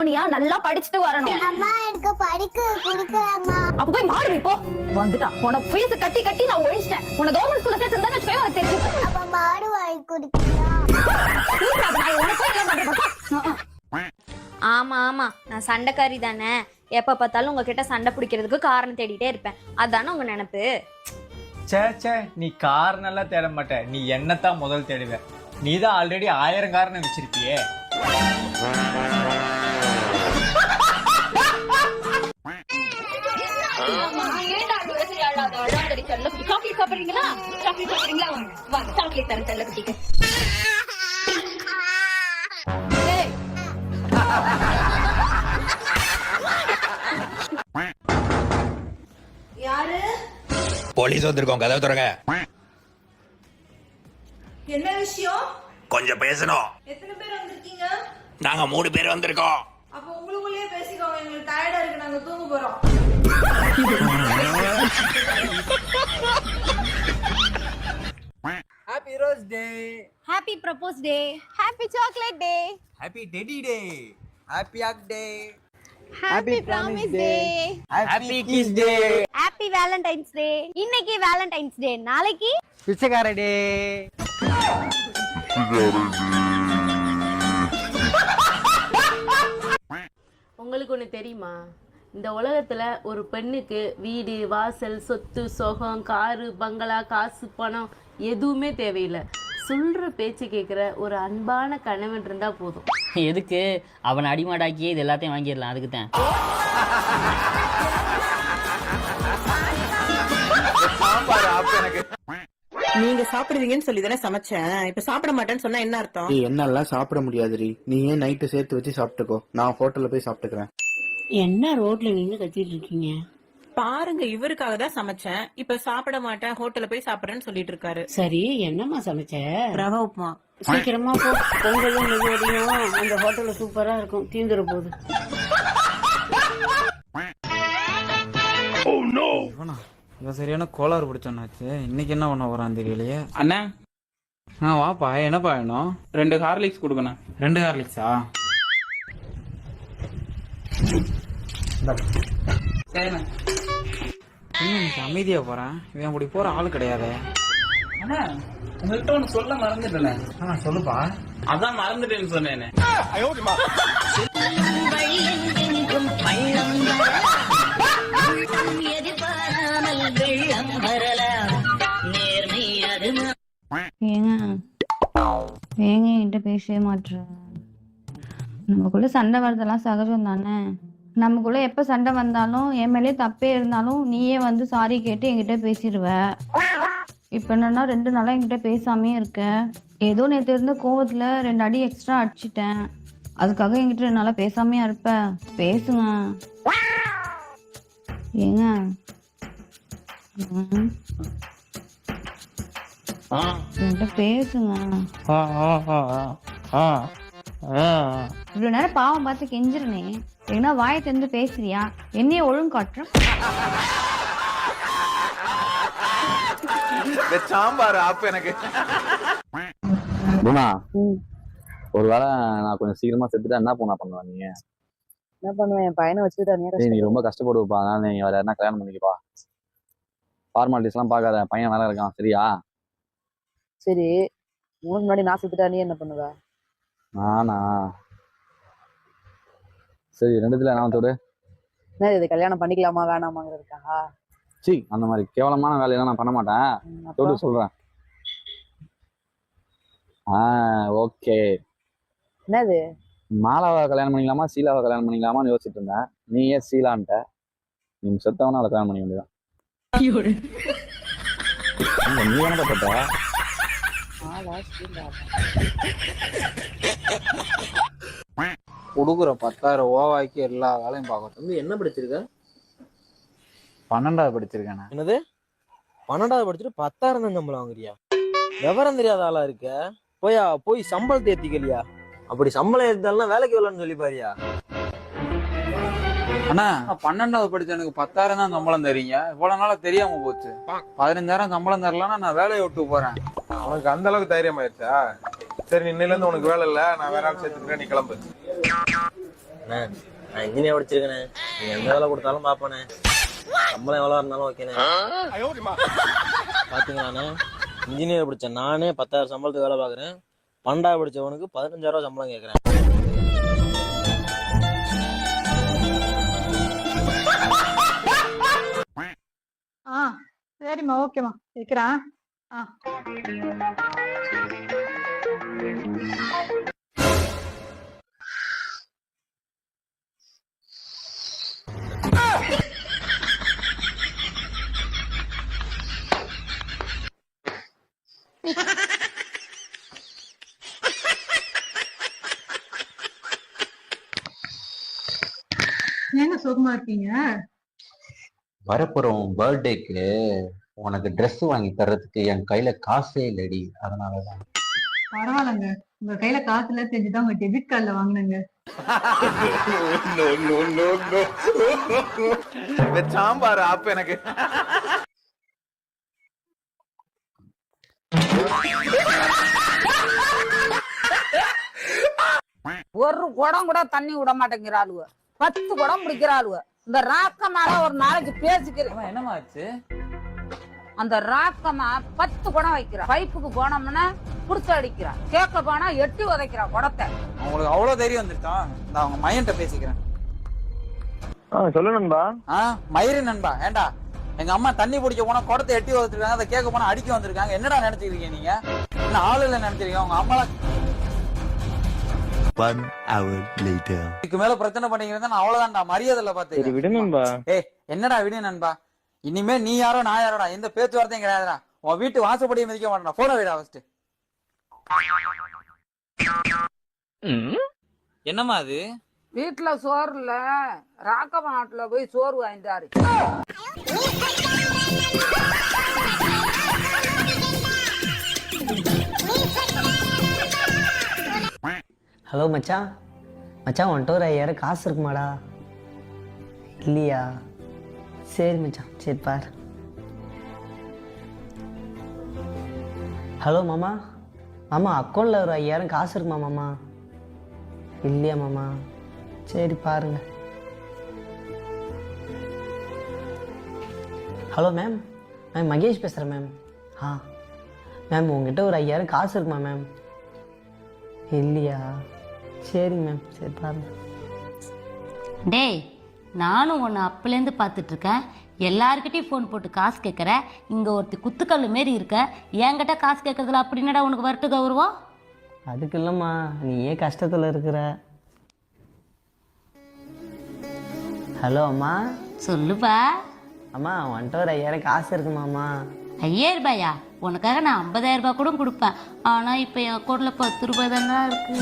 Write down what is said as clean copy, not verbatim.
நல்லா படிச்சுட்டு வரணும். அம்மா எனக்கு படிக்க பிடிக்கலம்மா. அப்ப போய் மாடு போ. வந்துட்டான். உன ஃபீஸ் கட்டி கட்டி நான் ஒழிச்சிட்டேன். உன கவர்மெண்ட் ஸ்கூல்ல சேர்த்துதான் வச்சுக்கோ உனக்கு தெரியும். அப்ப மாடு வாங்கி குடிக்கிறியா? ஆமா ஆமா, நான் சண்டைக்காரி தானே. எப்ப பார்த்தாலும் உங்ககிட்ட சண்டை பிடிக்கிறதுக்கு காரணம் தேடிட்டே இருப்பேன். அதானே உங்க நினைப்பு? சே நீ காரணம் எல்லாம் தேட மாட்ட, நீ என்னத்தான் முதல் தேடுவ. நீ தான் ஆல்ரெடி 1000 காரணம் வச்சிருப்பியே. போலீஸ் வந்திருக்கோம், கதவை திறங்க. என்ன விஷயம்? கொஞ்சம் பேசணும். எத்தனை பேர் வந்திருக்கீங்க? நாங்க 3 பேர் வந்திருக்கோம். அப்ப உங்களுக்குள்ளேயே பேசிக்கோங்க, எங்களுக்கு டயர்டா இருக்கு, நாங்க தூங்க போறோம். Happy rose day, happy propose day, happy chocolate day, happy teddy day, happy hug day, happy promise day, happy kiss day, happy Valentine's day. இன்னைக்கு வேலண்டைன்ஸ் டே, நாளைக்கு பிச்சைக்கார டே. உங்களுக்கு ஒன்று தெரியுமா? இந்த உலகத்தில் ஒரு பெண்ணுக்கு வீடு வாசல் சொத்து சொகம் காரு பங்களா காசு பணம் எதுவுமே தேவையில்லை. சொல்கிற பேச்சு கேட்குற ஒரு அன்பான கணவன் இருந்தால் போதும். எதுக்கு? அவனை அடிமாடாக்கியே இது எல்லாத்தையும் வாங்கிடலாம், அதுக்கு தான். நீங்க சாப்பிடுவீங்கன்னு சொல்லி தானே சமைச்சேன். இப்ப சாப்பிட மாட்டேன்னு சொன்னா என்ன அர்த்தம்? என்னெல்லாம் சாப்பிட முடியாதுரி, நீ ஏன் நைட்டு சேர்த்து வச்சு சாப்பிட்டுக்கோ, நான் ஹோட்டல்ல போய் சாப்பிட்டுக்கிறேன். என்ன ரோட்ல நின்று கத்திட்டு இருக்கீங்க? பாருங்க, இவருக்காக தான் சமைச்சேன். இப்ப சாப்பிட மாட்டேன், ஹோட்டல்ல போய் சாப்பிடுறேன்னு சொல்லிட்டு இருக்காரு. சரி, என்னம்மா சமைச்ச? ரவா உப்புமா. சீக்கிரமா போ, பொங்கலும் நெய்யோடையும் அந்த ஹோட்டல்ல சூப்பரா இருக்கும், தீந்துற போகுது. இவன் சரியான கோளாறு பிடிச்சோன்னாச்சு. இன்னைக்கு என்ன பண்ண போறான் தெரியலையே. அண்ணா வாப்பா, என்னப்பா வேணும்? 2 ஹார்லிக்ஸ் கொடுக்கணும். 2 ஹார்லிக்ஸா? சரிண்ணா. அமைதியா போறேன், இவன் அப்படி போற ஆளு கிடையாது. அண்ணா உங்கள்கிட்ட ஒண்ணு சொல்ல மறந்துட்டேன். சொல்லுப்பா. அதான் மறந்துட்டேன்னு சொன்னேன். ஏங்க என்கிட்ட பேசவே மாட்டேன். நமக்குள்ள சண்டை வர்றதெல்லாம் சகஜம் தானே. நமக்குள்ள எப்ப சண்டை வந்தாலும் என் மேலே தப்பே இருந்தாலும் நீயே வந்து சாரி கேட்டு என்கிட்ட பேசிடுவ. இப்ப என்னன்னா 2 நாளா என்கிட்ட பேசாமே இருக்க. ஏதோ நேற்று இருந்த கோவத்துல 2 அடி எக்ஸ்ட்ரா அடிச்சிட்டேன். அதுக்காக என்கிட்ட 2 நாளா பேசாமையா இருப்ப? பேசுங்க ஏங்க. என்கிட்ட பேசுங்க. இவ்வளவு நேரம் பாவம் பார்த்து கெஞ்சிருனே, ஏன்னா வாயை திறந்து பேசுறியா? என்னைய ஒழுங்கு காட்டுறேன். சாம்பார் ஆப்பு எனக்கு. குணா, ஒருவேளை நான் கொஞ்சம் சீக்கிரமா செத்துட்டா என்ன பண்ணுவா நீங்க? என்ன பண்ணுவேன்? என் பையனை வச்சுக்கிட்டா நீ ரொம்ப கஷ்டப்படுவப்பா, அதனால நீங்க வேற யாருன்னா கல்யாணம் பண்ணிக்கப்பா. ஃபார்மாலிட்டிஸ் எல்லாம் பாக்காத, பையன் நல்லா இருக்கான், சரியா? சரி, உனக்கு முன்னாடி நான் செத்துட்டா நீ என்ன பண்ணுவ? நானா? சரி, 2த்துல நான் தோடு. என்ன இது, கல்யாணம் பண்ணிக்கலாமா வேணாமாங்கிறதுக்கா? சி, அந்த மாதிரி கேவலமான வேலையெல்லாம் நான் பண்ண மாட்டேன். தோடு சொல்றேன். ஓகே. என்னது? மாலாவை கல்யாணம் பண்ணிக்கலாமா சீலாவை கல்யாணம் பண்ணிக்கலாமான்னு யோசிச்சுட்டு இருந்தேன். நீ ஏன் சீலான்ட்ட? நீ செத்தவனா அவளை கல்யாணம் பண்ணிக்க வேண்டியதான். நீ என்ன பட்ட? கொடுக்குற 10,000 ஓவாய்க்கு எல்லா வேலையும் பார்க்கணும். என்ன படிச்சிருக்க? 12வது படிச்சிருக்கேன். என்னது 12வது படிச்சுட்டு 10,000 தான் சம்பளம் வாங்குறியா? விவரம் தெரியாத ஆளா இருக்க. போய் சம்பளத்தை ஏத்திக்கலையா? அப்படி சம்பளம் ஏத்தாலும் வேலைக்கு வரலன்னு சொல்லி பாரியா? அண்ணா 12வது படிச்ச எனக்கு 10,000 தான் சம்பளம் தரீங்க. இவ்வளவு நாளா தெரியாம போச்சு. 15,000 சம்பளம் தரலன்னா நான் வேலையை விட்டு போறேன். உனக்கு அந்த அளவுக்கு தைரியம் ஆயிடுச்சா? சரி, இன்னையில இருந்து உனக்கு வேலை இல்ல, நான் வேற ஆள் சேர்த்துக்கிறேன், நீ கிளம்பு. அண்ணே நான் இன்ஜினியர் படிச்சிருக்கேண்ணே, நீங்க எந்த வேலை கொடுத்தாலும் பாப்பேண்ணே, சம்பளம் எவ்வளோ இருந்தாலும் ஓகேண்ணே. பாத்தீங்களாண்ணே, இன்ஜினியர் படிச்ச நானே 10,000 சம்பளத்துக்கு வேலை பார்க்குறேன், 12 படிச்சவனுக்கு 15,000 சம்பளம் கேட்குறேன். சரிம்மா, ஓகேம்மா, வைக்கிறேன். ஏங்க சுகமா இருக்கீங்க? வரப்போறோம் பர்த்டேக்கு உனக்கு ட்ரெஸ் வாங்கி தர்றதுக்கு என் கையில காசே இல்லடி, அதனாலதான். பரவாயில்லங்க, உங்க கையில காசு இல்ல தெரிஞ்சுதான் உங்க டெபிட் கார்டுல வாங்கினங்க. சாம்பார் அப்ப எனக்கு ஒரு குடம் கூட தண்ணி விட மாட்டேங்கிறாளுவ, 10 குடம் பிடிக்கிறாளுவ. இந்த ராக்கமால ஒரு நாளைக்கு பேசிக்கிறேன். என்னமா ஆச்சு? அந்த ராக்கமா 10 குடம் வைக்கிறா. பைப்புக்கு போனோம்னா புடிச்சு அடிக்கிறா, கேட்க போனா எட்டி உதைக்கிறா குடத்தை. உங்களுக்கு அவ்வளவு தைரியம் வந்துருச்சான்? நான் அவங்க மையன்ட்ட பேசிக்கிறேன். சொல்லு நண்பா. மயிறு நண்பா, ஏண்டா எங்க அம்மா தண்ணி பிடிக்க போனா குடத்தை எட்டி உதச்சிருக்காங்க, அதை கேட்க போனா அடிக்க வந்திருக்காங்க. என்னடா நினைச்சிருக்கீங்க நீங்க? என்ன ஆளு இல்ல நினைச்சிருக்கீங்க? உங்க அம்மா 1 hour later. இதுக்கு மேல பிரச்சனை பண்ணிக்கிறதா நான் அவ்வளவுதான்டா, மரியாதை இல்ல பாத்து. விடு நண்பா. ஏய் என்னடா விடு நண்பா, இனிமே நீ யாரோ நான் யாரோடா, எந்த பேச்சுவார்த்தையும் கிடையாதுடா. உன் வீட்டு வாசப்படியை மிதிக்க மாட்டேன். போன விடா ஃபர்ஸ்ட். என்னம்மா அது? வீட்டுல சோறு இல்ல, ராக்கமா நாட்டுல போய் சோறு வாங்கிட்டாரு. ஹலோ மச்சான், மச்சான் உன்ட்ட ஒரு 5000 காசு இருக்குமாடா? இல்லையா? சரி மச்சான், சரி பாரு. ஹலோ மாமா, மாமா அக்கௌண்ட்டில் ஒரு 5000 காசு இருக்குமா மாமா? இல்லையா மாமா? சரி பாருங்க. ஹலோ மேம், மேம் மகேஷ் பேசுகிறேன் மேம். மேம் உங்ககிட்ட ஒரு 5000 காசு இருக்குமா மேம்? இல்லையா? சரிங்க மேம், சரி பாருங்க. டேய், நானும் ஒன்று அப்பலேருந்து பார்த்துட்டு இருக்கேன். எல்லாருக்கிட்டையும் ஃபோன் போட்டு காசு கேட்குற. இங்கே ஒருத்தி குத்துக்கல் மாரி இருக்க, என்கிட்ட காசு கேட்கறதுல அப்படின்னடா உனக்கு வரட்டு கௌரவம்? அதுக்கு இல்லைம்மா, நீ ஏன் கஷ்டத்தில் இருக்கிற? ஹலோ அம்மா. சொல்லுப்பா. அம்மா உன்ட்ட ஒரு 5000 காசு இருக்குமாம்மா? 5000 ரூபாயா? உனக்காக நான் 50,000 ரூபாய் கூட கொடுப்பேன். ஆனால் இப்போ என் அக்கௌண்ட்டில் 10 ரூபாய் தானே இருக்கு.